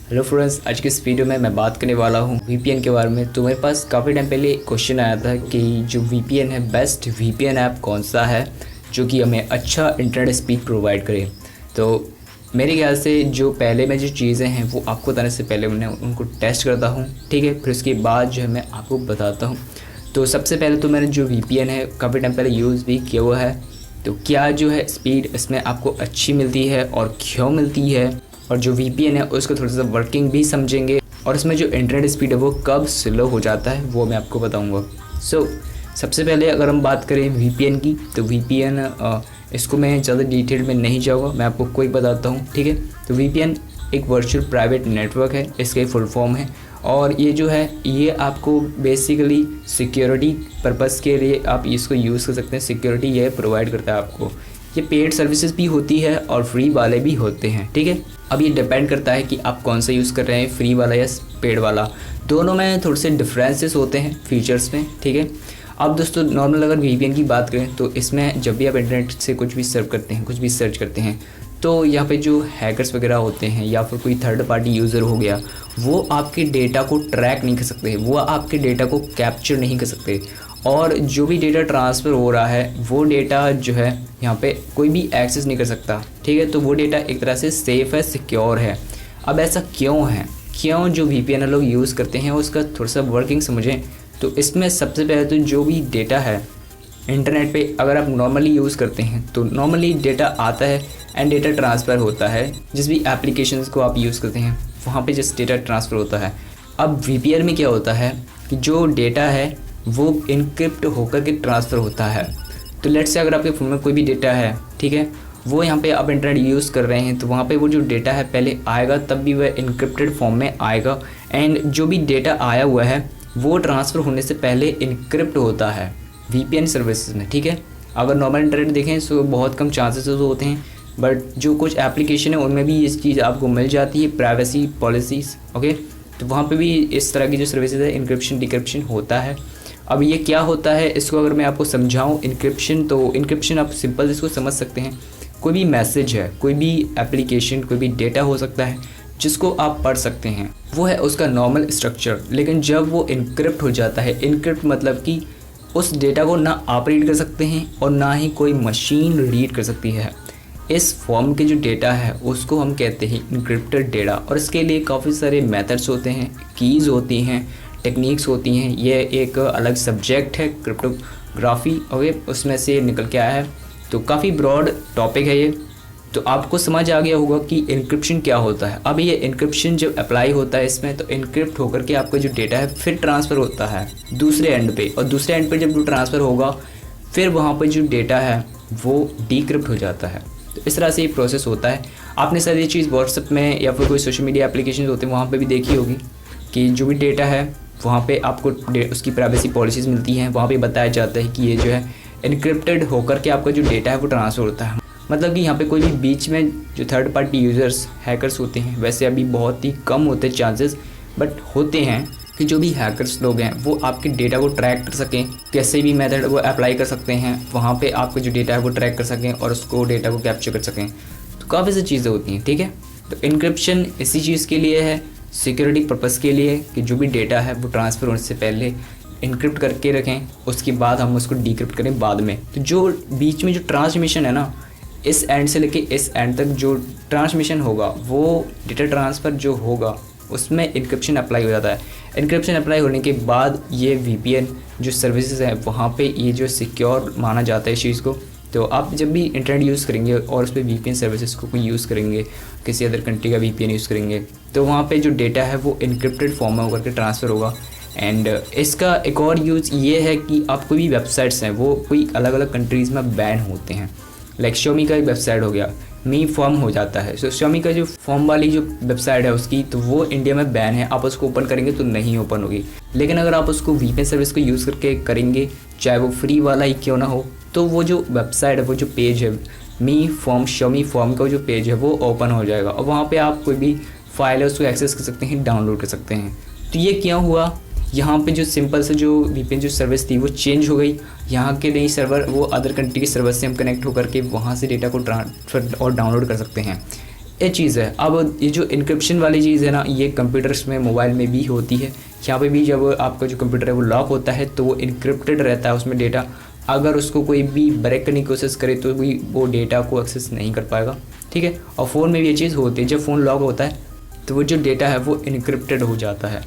Hello friends, आज की इस वीडियो में मैं बात करने वाला हूँ वीपीएन के बारे में। तो मेरे पास काफ़ी टाइम पहले क्वेश्चन आया था कि जो वीपीएन है, बेस्ट वीपीएन ऐप कौन सा है जो कि हमें अच्छा इंटरनेट स्पीड प्रोवाइड करे। तो मेरे ख्याल से जो पहले में जो चीज़ें हैं वो आपको बताने से पहले मैं उनको टेस्ट करता हूँ, ठीक है। फिर उसके बाद जो है मैं आपको बताता हूँ। तो सबसे पहले तो मैंने जो वीपीएन है काफ़ी टाइम पहले यूज़ भी किया हुआ है। तो क्या जो है स्पीड इसमें आपको अच्छी मिलती है और क्यों मिलती है, और जो वीपीएन है उसको थोड़ा सा वर्किंग भी समझेंगे, और इसमें जो इंटरनेट स्पीड है वो कब स्लो हो जाता है वो मैं आपको बताऊंगा। सबसे पहले अगर हम बात करें वीपीएन की, तो वीपीएन इसको मैं ज़्यादा डिटेल में नहीं जाऊँगा, मैं आपको कोई बताता हूँ, ठीक है। तो वीपीएन एक वर्चुअल प्राइवेट नेटवर्क है, इसके फुल फॉर्म है। और ये जो है ये आपको बेसिकली सिक्योरिटी पर्पज़ के लिए आप इसको यूज़ कर सकते हैं। सिक्योरिटी ये प्रोवाइड करता है आपको। ये पेड सर्विसेज भी होती है और फ्री वाले भी होते हैं, ठीक है। अब ये डिपेंड करता है कि आप कौन सा यूज़ कर रहे हैं, फ्री वाला या पेड वाला। दोनों में थोड़े से डिफरेंसेस होते हैं फीचर्स में, ठीक है। अब दोस्तों नॉर्मल अगर वीपीएन की बात करें तो इसमें जब भी आप इंटरनेट से कुछ भी सर्व करते हैं, कुछ भी सर्च करते हैं, तो यहाँ पे जो हैकर्स वगैरह होते हैं या फिर कोई थर्ड पार्टी यूज़र हो गया, वो आपके डेटा को ट्रैक नहीं कर सकते, वो आपके डेटा को कैप्चर नहीं कर सकते। और जो भी डेटा ट्रांसफ़र हो रहा है वो डेटा जो है यहाँ पे कोई भी एक्सेस नहीं कर सकता, ठीक है। तो वो डेटा एक तरह से सेफ़ है, सिक्योर है। अब ऐसा क्यों है, क्यों जो वीपीएन लोग यूज़ करते हैं उसका थोड़ा सा वर्किंग समझें। तो इसमें सबसे पहले तो जो भी डेटा है इंटरनेट पे अगर आप नॉर्मली यूज़ करते हैं तो नॉर्मली डेटा आता है एंड डेटा ट्रांसफ़र होता है। जिस भी एप्लीकेशंस को आप यूज़ करते हैं वहाँ पे जिस डेटा ट्रांसफ़र होता है। अब वीपीएन में क्या होता है कि जो डेटा है वो इनक्रिप्ट होकर के ट्रांसफ़र होता है। तो लेट्स से अगर आपके फ़ोन में कोई भी डेटा है, ठीक है, वो यहाँ पे आप इंटरनेट यूज़ कर रहे हैं, तो वहाँ पे वो जो डेटा है पहले आएगा, तब भी वह इनक्रिप्टेड फॉर्म में आएगा। एंड जो भी डेटा आया हुआ है वो ट्रांसफ़र होने से पहले इनक्रिप्ट होता है वीपीएन सर्विसेज में, ठीक है। अगर नॉर्मल इंटरनेट देखें तो बहुत कम चांसेस होते हैं, बट जो कुछ एप्लीकेशन है उनमें भी इस चीज़ आपको मिल जाती है, प्राइवेसी पॉलिसीज़, ओके। तो वहाँ पे भी इस तरह की जो सर्विसेज है इनक्रिप्शन डिक्रिप्शन होता है। अब ये क्या होता है इसको अगर मैं आपको समझाऊँ, इनक्रिप्शन, तो इनक्रिप्शन आप सिंपल इसको समझ सकते हैं। कोई भी मैसेज है, कोई भी एप्लीकेशन, कोई भी डेटा हो सकता है जिसको आप पढ़ सकते हैं, वो है उसका नॉर्मल स्ट्रक्चर। लेकिन जब वो इनक्रिप्ट हो जाता है, इनक्रिप्ट मतलब कि उस डेटा को ना आप रीड कर सकते हैं और ना ही कोई मशीन रीड कर सकती है। इस फॉर्म के जो डेटा है उसको हम कहते हैं इनक्रिप्टेड डेटा। और इसके लिए काफ़ी सारे मेथड्स होते हैं, कीज़ होती हैं, टेक्निक्स होती हैं। ये एक अलग सब्जेक्ट है क्रिप्टोग्राफी, ओके, उसमें से निकल के आया है। तो काफ़ी ब्रॉड टॉपिक है ये। तो आपको समझ आ गया होगा कि इनक्रिप्शन क्या होता है। अब ये इनक्रिप्शन जब अप्लाई होता है इसमें, तो इनक्रिप्ट होकर के आपका जो डेटा है फिर ट्रांसफ़र होता है दूसरे एंड पे, और दूसरे एंड पे जब वो ट्रांसफ़र होगा फिर वहाँ पर जो डेटा है वो डिक्रिप्ट हो जाता है। तो इस तरह से ये प्रोसेस होता है। आपने शायद ये चीज़ व्हाट्सएप में या फिर कोई सोशल मीडिया एप्लीकेशन होते हैं वहाँ पर भी देखी होगी कि जो भी डेटा है वहाँ पे आपको उसकी प्राइवेसी पॉलिसीज़ मिलती हैं। वहाँ पे बताया जाता है कि ये जो है इनक्रिप्टेड होकर के आपका जो डेटा है वो ट्रांसफ़र होता है। मतलब कि यहाँ पे कोई भी बीच में जो थर्ड पार्टी यूज़र्स, हैकर्स होते हैं, वैसे अभी बहुत ही कम होते चांसेस, बट होते हैं कि जो भी हैकर्स लोग हैं वो आपके डेटा को ट्रैक कर सकें। कैसे भी मेथड वो अप्लाई कर सकते हैं, वहाँ पे आपका जो डेटा है वो ट्रैक कर सकें और उसको डेटा को कैप्चर कर सकें। तो काफ़ी सी चीज़ें होती हैं, ठीक है। तो इनक्रिप्शन इसी चीज़ के लिए है, सिक्योरिटी पर्पज़ के लिए, कि जो भी डेटा है वो ट्रांसफ़र होने से पहले इनक्रिप्ट करके रखें, उसके बाद हम उसको डिक्रिप्ट करें बाद में। तो जो बीच में जो ट्रांसमिशन है ना, इस एंड से लेके इस एंड तक जो ट्रांसमिशन होगा, वो डेटा ट्रांसफ़र जो होगा उसमें इनक्रिप्शन अप्लाई हो जाता है। इनक्रिप्शन अप्लाई होने के बाद ये वीपीएन जो सर्विसेज हैं वहाँ पे ये जो सिक्योर माना जाता है इस चीज़ को। तो आप जब भी इंटरनेट यूज़ करेंगे और उस पर वीपीएन सर्विसेज को कोई यूज़ करेंगे, किसी अदर कंट्री का वीपीएन यूज़ करेंगे, तो वहाँ पे जो डेटा है वो इनक्रिप्टेड फॉर्म में होकर के ट्रांसफ़र होगा। एंड इसका एक और यूज़ ये है कि आप कोई भी वेबसाइट्स हैं वो कोई अलग अलग कंट्रीज़ में बैन होते हैं। लाइक Xiaomi का एक वेबसाइट हो गया, मी फॉर्म हो जाता है। सो Xiaomi का जो फॉर्म वाली जो वेबसाइट है उसकी, तो वो इंडिया में बैन है। आप उसको ओपन करेंगे तो नहीं ओपन होगी। लेकिन अगर आप उसको वीपीएन सर्विस को यूज़ करके करेंगे, चाहे वो फ्री वाला ही क्यों ना हो, तो वो जो वेबसाइट है, वो जो पेज है, मी फॉर्म, Xiaomi फॉर्म का जो पेज है वो ओपन हो जाएगा और वहाँ पर आप कोई भी फाइल है उसको एक्सेस कर सकते हैं, डाउनलोड कर सकते हैं। तो ये क्यों हुआ, यहाँ पे जो सिंपल से जो वीपीएन जो सर्विस थी वो चेंज हो गई। यहाँ के नई सर्वर वो अदर कंट्री के सर्वर से हम कनेक्ट होकर के वहाँ से डेटा को ट्रांसफ़र और डाउनलोड कर सकते हैं। ये चीज़ है। अब ये जो इनक्रिप्शन वाली चीज़ है ना, ये कंप्यूटर्स में, मोबाइल में भी होती है। यहाँ पे भी जब आपका जो कंप्यूटर है वो लॉक होता है तो वो इनक्रिप्टेड रहता है उसमें डेटा। अगर उसको कोई भी ब्रेक करने की कोशिश करे तो भी वो डेटा को एक्सेस नहीं कर पाएगा, ठीक है। और फ़ोन में भी ये चीज़ होती है, जब फ़ोन लॉक होता है तो वो जो डेटा है वो इनक्रिप्टेड हो जाता है।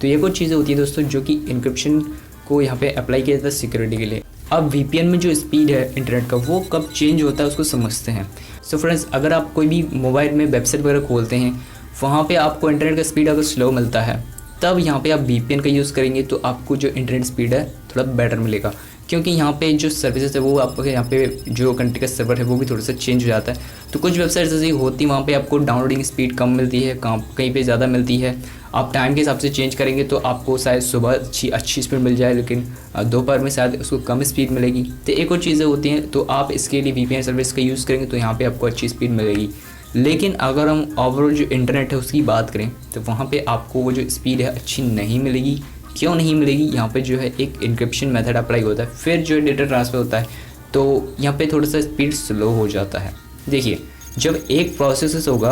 तो ये कुछ चीज़ें होती हैं दोस्तों जो कि इनक्रिप्शन को यहाँ पे अप्लाई किया जाता है सिक्योरिटी के लिए। अब VPN में जो स्पीड है इंटरनेट का वो कब चेंज होता है उसको समझते हैं। सो फ्रेंड्स, अगर आप कोई भी मोबाइल में वेबसाइट वगैरह खोलते हैं, वहाँ पे आपको इंटरनेट का स्पीड अगर स्लो मिलता है, तब यहाँ पे आप VPN का यूज़ करेंगे तो आपको जो इंटरनेट स्पीड है थोड़ा बेटर मिलेगा। क्योंकि यहाँ पे जो सर्विसेज है वो आपको यहाँ पे जो कंट्री का सर्वर है वो भी थोड़ा सा चेंज हो जाता है। तो कुछ वेबसाइट्स ऐसी होती हैं वहाँ पे आपको डाउनलोडिंग स्पीड कम मिलती है, कहीं पे ज़्यादा मिलती है। आप टाइम के हिसाब से चेंज करेंगे तो आपको शायद सुबह अच्छी स्पीड मिल जाए, लेकिन दोपहर में शायद उसको कम स्पीड मिलेगी। तो एक और चीज़ें होती हैं, तो आप इसके लिए VPN सर्विस का यूज़ करेंगे तो यहाँ पर आपको अच्छी स्पीड मिलेगी। लेकिन अगर हम ओवरऑल जो इंटरनेट है उसकी बात करें तो वहाँ पे आपको वो जो स्पीड है अच्छी नहीं मिलेगी। क्यों नहीं मिलेगी? यहाँ पे जो है एक इनक्रिप्शन मेथड अप्लाई होता है, फिर जो है डेटा ट्रांसफ़र होता है, तो यहाँ पे थोड़ा सा स्पीड स्लो हो जाता है। देखिए, जब एक प्रोसेस होगा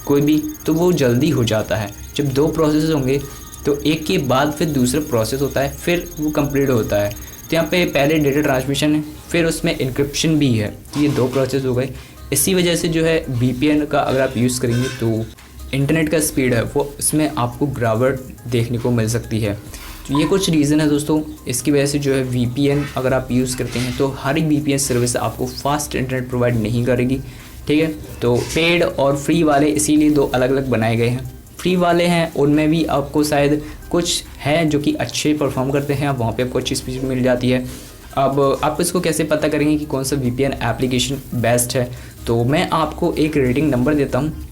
कोई भी तो वो जल्दी हो जाता है। जब 2 प्रोसेस होंगे तो एक के बाद फिर दूसरा प्रोसेस होता है, फिर वो कंप्लीट होता है। तो यहाँ पे पहले डेटा ट्रांसमिशन है, फिर उसमें इनक्रिप्शन भी है, तो ये 2 प्रोसेस हो गए। इसी वजह से जो है VPN का अगर आप यूज़ करेंगे तो इंटरनेट का स्पीड है वो इसमें आपको गिरावट देखने को मिल सकती है। तो ये कुछ रीज़न है दोस्तों, इसकी वजह से जो है VPN अगर आप यूज़ करते हैं तो हर एक VPN सर्विस आपको फास्ट इंटरनेट प्रोवाइड नहीं करेगी, ठीक है। तो पेड और फ्री वाले इसीलिए 2 अलग अलग बनाए गए हैं। फ्री वाले हैं उनमें भी आपको शायद कुछ हैं जो कि अच्छे परफॉर्म करते हैं, वहाँ पे आपको अच्छी स्पीड मिल जाती है। अब आप इसको कैसे पता करेंगे कि कौन सा VPN एप्लीकेशन बेस्ट है? तो मैं आपको एक रेटिंग नंबर देता हूँ,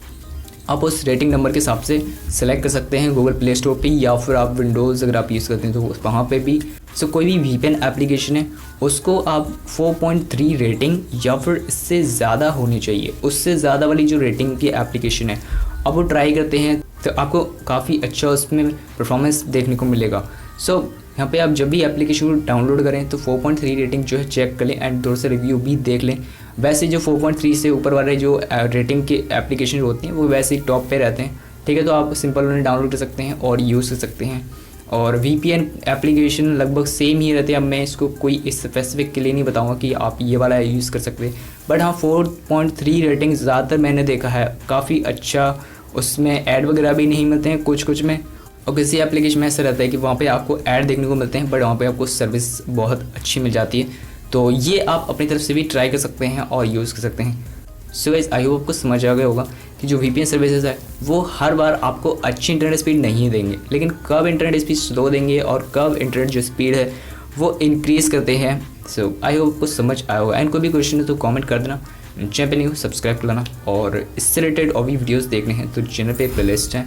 आप उस रेटिंग नंबर के हिसाब से सेलेक्ट कर सकते हैं गूगल प्ले स्टोर पे, या फिर आप विंडोज़ अगर आप यूज़ करते हैं तो वहाँ पे भी। सो कोई भी VPN एप्लीकेशन है उसको आप 4.3 रेटिंग या फिर इससे ज़्यादा होनी चाहिए, उससे ज़्यादा वाली जो रेटिंग की एप्लीकेशन है अब वो ट्राई करते हैं तो आपको काफ़ी अच्छा उसमें परफॉर्मेंस देखने को मिलेगा। सो यहाँ पे आप जब भी एप्लीकेशन को डाउनलोड करें तो 4.3 रेटिंग जो है चेक कर लें एंड थोड़ा सा रिव्यू भी देख लें। वैसे जो 4.3 से ऊपर वाले जो रेटिंग के एप्लीकेशन होती हैं वो वैसे ही टॉप पे रहते हैं, ठीक है। तो आप सिंपल उन्हें डाउनलोड कर सकते हैं और यूज़ कर सकते हैं। और VPN एप्लीकेशन लगभग सेम ही रहते हैं। अब मैं इसको कोई स्पेसिफिक के लिए नहीं बताऊँगा कि आप ये वाला यूज़ कर सकते हैं, बट हाँ 4.3 रेटिंग ज़्यादातर मैंने देखा है काफ़ी अच्छा, उसमें ऐड वगैरह भी नहीं मिलते हैं कुछ में। और किसी एप्लीकेशन में ऐसा रहता है कि वहाँ पे आपको ऐड देखने को मिलते हैं, बट वहाँ पे आपको सर्विस बहुत अच्छी मिल जाती है। तो ये आप अपनी तरफ से भी ट्राई कर सकते हैं और यूज़ कर सकते हैं। सो गाइस, आई होप आपको समझ आ गया होगा कि जो VPN सर्विसेज है वो हर बार आपको अच्छी इंटरनेट स्पीड नहीं देंगे, लेकिन कब इंटरनेट स्पीड स्लो देंगे और कब इंटरनेट जो स्पीड है वो इंक्रीज़ करते हैं। सो आई होप आपको समझ आया होगा। एंड कोई भी क्वेश्चन है तो कॉमेंट कर देना, चैनल पे नहीं हो सब्सक्राइब कर लेना, और इससे रिलेटेड और भी वीडियोज़ देखने हैं तो चैनल पे प्ले लिस्ट है,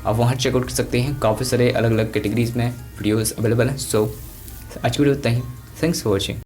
आप वहाँ चेकआउट कर सकते हैं। काफ़ी सारे अलग अलग कैटेगरीज़ में वीडियोज़ अवेलेबल हैं। सो आज की वीडियो इतना ही। Thanks for watching.